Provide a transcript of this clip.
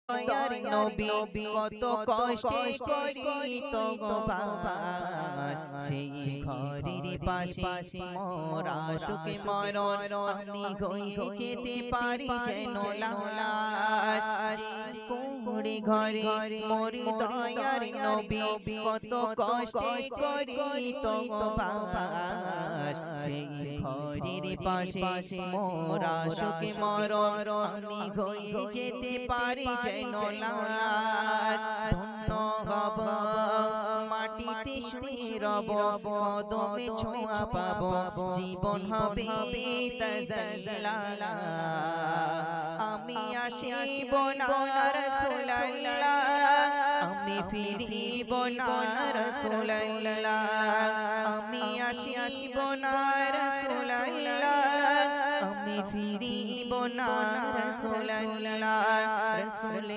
দয়ার নবী কত কষ্টে করিত গো বাস সেই ঘরের পাশে মোর আশুকে মরণ আমি হয়ে যেতে পারি যেন লাশ কুড়ি ঘরে মোর দয়ার নবী কত কষ্টে করিত গো বাস সেই ঘরের পাশে মোর আশুকে মরণ আমি হয়ে যেতে পারি যেন লাশ ধন্য হব মাটিতে শুয়ে রব কদমে ছোঁয়া পাব জীবন হবে তাজাল্লা আমি আসিব না রাসূলুল্লাহ আমি ফিরিব না রাসূলুল্লাহ আমি আসিব না রাসূলুল্লাহ আমি ফিরিব না রাসূলুল্লাহ রাসূল